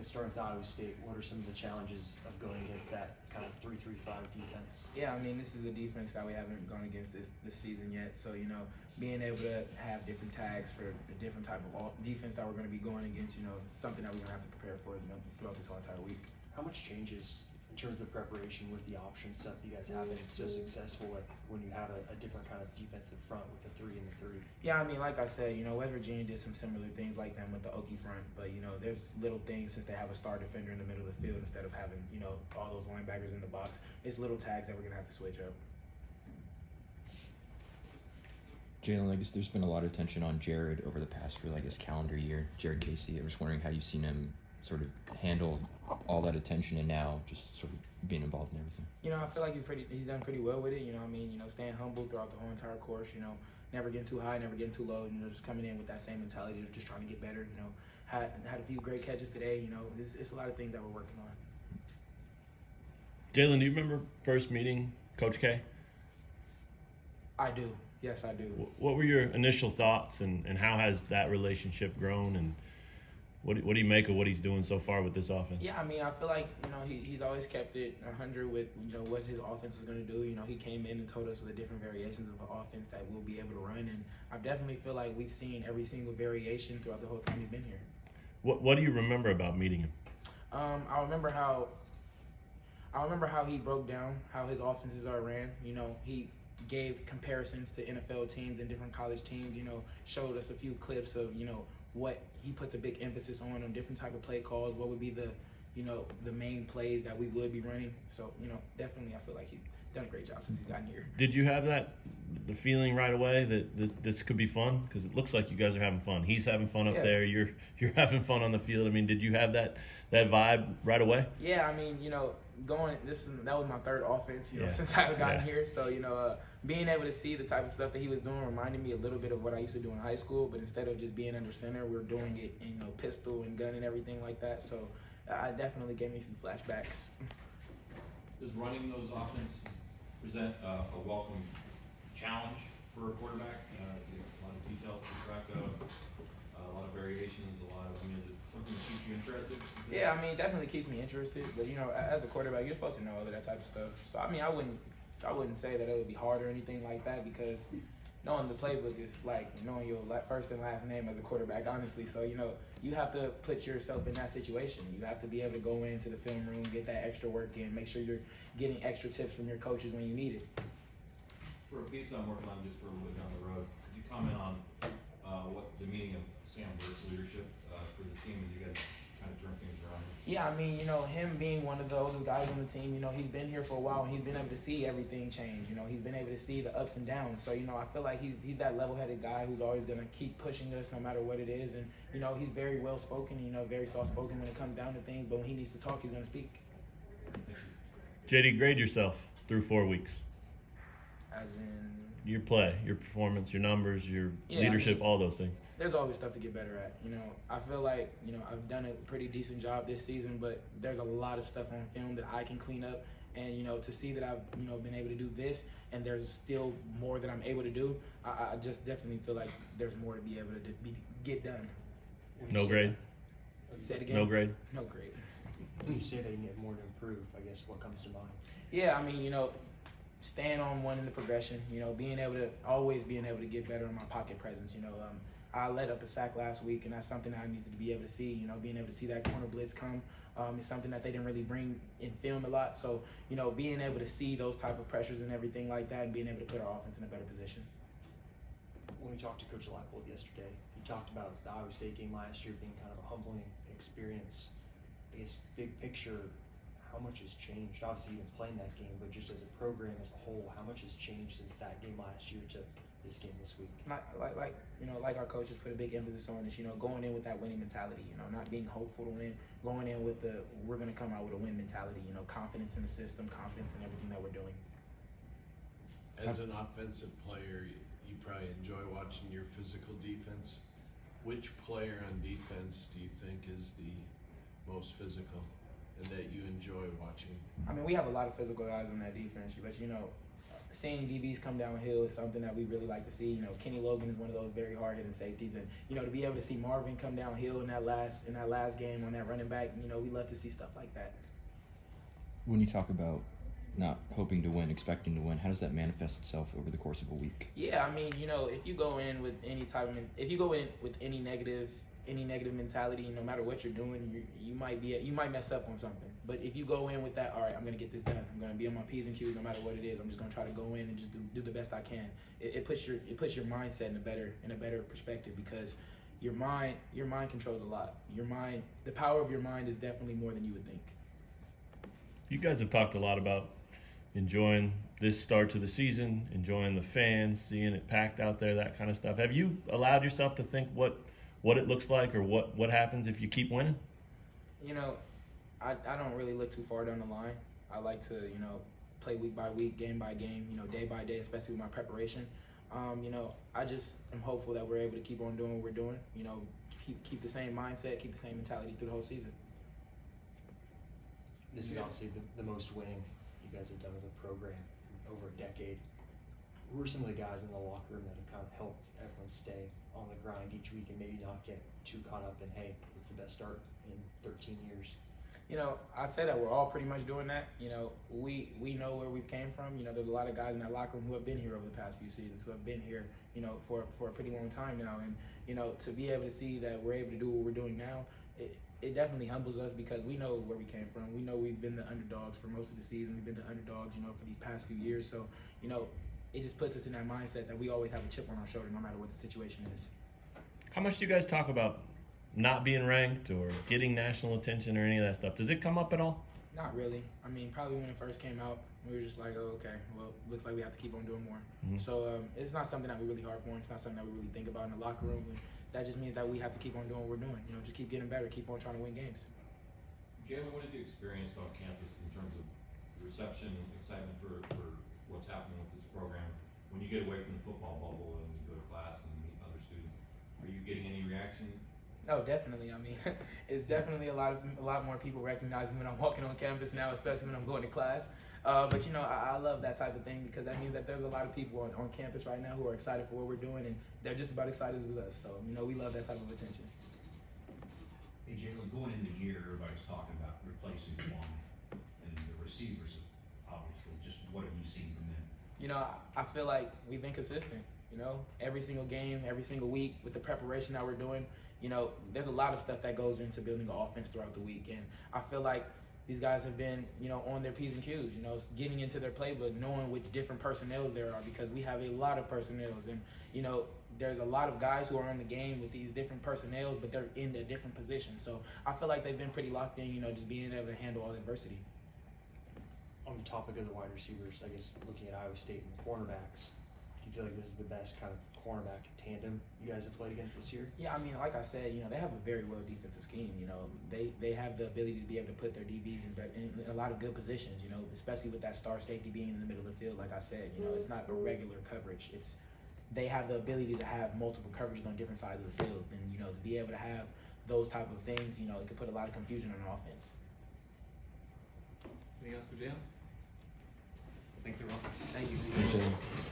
starting with Iowa State, what are some of the challenges of going against that kind of 3-3-5 defense? Yeah, I mean, this is a defense that we haven't gone against this season yet. So, being able to have different tags for the different type of defense that we're going to be going against, something that we're going to have to prepare for throughout this whole entire week. How much changes in terms of the preparation with the option stuff you guys have been so successful with when you have a different kind of defensive front with the 3 and the 3? Yeah, I mean, like I said, West Virginia did some similar things like them with the Okie front, but there's little things since they have a star defender in the middle of the field instead of having all those linebackers in the box. It's little tags that we're gonna have to switch up. Jalon, I guess there's been a lot of attention on Jared over the past, calendar year. Jared Casey. I was wondering how you've seen him sort of handle all that attention and now just sort of being involved in everything. I feel like he's done pretty well with it. Staying humble throughout the whole entire course. Never getting too high, never getting too low. Just coming in with that same mentality of just trying to get better. Had a few great catches today. It's a lot of things that we're working on. Jalon, do you remember first meeting Coach K? I do. Yes, I do. What were your initial thoughts, and how has that relationship grown, and what do you make of what he's doing so far with this offense? Yeah, I mean, I feel like, he's always kept it 100 with, what his offense is going to do. He came in and told us the different variations of the offense that we'll be able to run, and I definitely feel like we've seen every single variation throughout the whole time he's been here. What do you remember about meeting him? I remember how he broke down how his offenses are ran. He gave comparisons to NFL teams and different college teams, showed us a few clips of, what he puts a big emphasis on different type of play calls, what would be the main plays that we would be running. So, definitely I feel like he's done a great job since he's gotten here. Did you have the feeling right away that this could be fun? Because it looks like you guys are having fun. He's having fun up there. You're having fun on the field. I mean, did you have that vibe right away? Yeah, I mean, that was my third offense, since I've gotten here. So, being able to see the type of stuff that he was doing reminded me a little bit of what I used to do in high school, but instead of just being under center, we're doing it in, pistol and gun and everything like that. So, it definitely gave me a few flashbacks. Does running those offenses present a welcome challenge for a quarterback? A lot of detail to keep track of, a lot of variations, is it something that keeps you interested? Yeah, I mean, it definitely keeps me interested. But, as a quarterback, you're supposed to know all of that type of stuff. So, I mean, I wouldn't say that it would be hard or anything like that, because knowing the playbook is like knowing your first and last name as a quarterback, honestly. So, you have to put yourself in that situation. You have to be able to go into the film room, get that extra work in, make sure you're getting extra tips from your coaches when you need it. For a piece I'm working on just for a little bit down the road, could you comment on what the meaning of Sam Burt's leadership for the team as you guys kind of turn things around? Yeah, I mean, him being one of those guys on the team, he's been here for a while, and he's been able to see everything change. He's been able to see the ups and downs. So, I feel like he's that level-headed guy who's always going to keep pushing us no matter what it is. And, he's very well-spoken, very soft-spoken when it comes down to things. But when he needs to talk, he's going to speak. JD, grade yourself through 4 weeks. As in? Your play, your performance, your numbers, your leadership, all those things. There's always stuff to get better at. I feel like, I've done a pretty decent job this season, but there's a lot of stuff on film that I can clean up. And, to see that I've, been able to do this and there's still more that I'm able to do, I just definitely feel like there's more to be able to get done. No grade? Say it again? No grade? No grade. When you say that you get more to improve, I guess what comes to mind? Yeah, I mean, staying on one in the progression, always being able to get better in my pocket presence. I let up a sack last week, and that's something that I need to be able to see. Being able to see that corner blitz come is something that they didn't really bring in film a lot. So, being able to see those type of pressures and everything like that, and being able to put our offense in a better position. When we talked to Coach Leipold yesterday, he talked about the Iowa State game last year being kind of a humbling experience. I guess big picture, how much has changed? Obviously, you've been playing that game, but just as a program as a whole, how much has changed since that game last year to this game this week? Like our coaches put a big emphasis on this, going in with that winning mentality, not being hopeful to win, going in with we're going to come out with a win mentality, confidence in the system, confidence in everything that we're doing. As an offensive player, you probably enjoy watching your physical defense. Which player on defense do you think is the most physical and that you enjoy watching? I mean, we have a lot of physical guys on that defense, but seeing DBs come downhill is something that we really like to see. You know, Kenny Logan is one of those very hard-hitting safeties, and you know, to be able to see Marvin come downhill in that last game on that running back, you know, we love to see stuff like that. When you talk about not hoping to win, expecting to win, how does that manifest itself over the course of a week? Yeah, I mean, you know, if you go in with any negative mentality, no matter what you're doing, you might mess up on something. But if you go in with that, all right, I'm gonna get this done. I'm gonna be on my P's and Q's no matter what it is. I'm just gonna try to go in and just do the best I can. It puts your mindset in a better perspective, because your mind controls a lot. The power of your mind is definitely more than you would think. You guys have talked a lot about enjoying this start to the season, enjoying the fans, seeing it packed out there, that kind of stuff. Have you allowed yourself to think what it looks like, or what happens if you keep winning? You know, I don't really look too far down the line. I like to, you know, play week by week, game by game, you know, day by day, especially with my preparation. You know, I just am hopeful that we're able to keep on doing what we're doing. You know, keep the same mindset, keep the same mentality through the whole season. This is obviously the most winning you guys have done as a program in over a decade. Who are some of the guys in the locker room that have kind of helped everyone stay on the grind each week and maybe not get too caught up in, hey, it's the best start in 13 years? You know, I'd say that we're all pretty much doing that. You know, we know where we came from. You know, there's a lot of guys in that locker room who have been here over the past few seasons, who have been here, you know, for a pretty long time now. And, you know, to be able to see that we're able to do what we're doing now, it definitely humbles us, because we know where we came from. We know we've been the underdogs for most of the season. We've been the underdogs, you know, for these past few years. So, you know, it just puts us in that mindset that we always have a chip on our shoulder no matter what the situation is. How much do you guys talk about not being ranked or getting national attention or any of that stuff? Does it come up at all? Not really. I mean, probably when it first came out, we were just like, oh, okay, well, looks like we have to keep on doing more. Mhm. So it's not something that we really harp on. It's not something that we really think about in the locker room. And that just means that we have to keep on doing what we're doing. You know, just keep getting better, keep on trying to win games. Jalon, what have you experienced on campus in terms of reception, excitement for what's happening with this program? When you get away from the football bubble and you go to class and meet other students, are you getting any reaction? Oh, definitely. I mean, it's definitely a lot more people recognize me when I'm walking on campus now, especially when I'm going to class. But you know, I love that type of thing, because that means that there's a lot of people on campus right now who are excited for what we're doing, and they're just about excited as us. So, you know, we love that type of attention. Hey, Jalon, going into the year, everybody's talking about replacing one, and the receivers, obviously. Just what have you seen from them? You know, I feel like we've been consistent. You know, every single game, every single week, with the preparation that we're doing, you know, there's a lot of stuff that goes into building an offense throughout the week. And I feel like these guys have been, you know, on their P's and Q's, you know, getting into their playbook, knowing which different personnels there are, because we have a lot of personnels. And, you know, there's a lot of guys who are in the game with these different personnels, but they're in a different position. So I feel like they've been pretty locked in, you know, just being able to handle all adversity. On the topic of the wide receivers, I guess looking at Iowa State and the cornerbacks, do you feel like this is the best kind of cornerback tandem you guys have played against this year? Yeah, I mean, like I said, you know, they have a very well defensive scheme. You know, they have the ability to be able to put their DBs in a lot of good positions, you know, especially with that star safety being in the middle of the field. Like I said, you know, it's not a regular coverage. They have the ability to have multiple coverages on different sides of the field. And, you know, to be able to have those type of things, you know, it could put a lot of confusion on an offense. Anything else for Jalon? Thanks, everyone. Thank you. Appreciate it.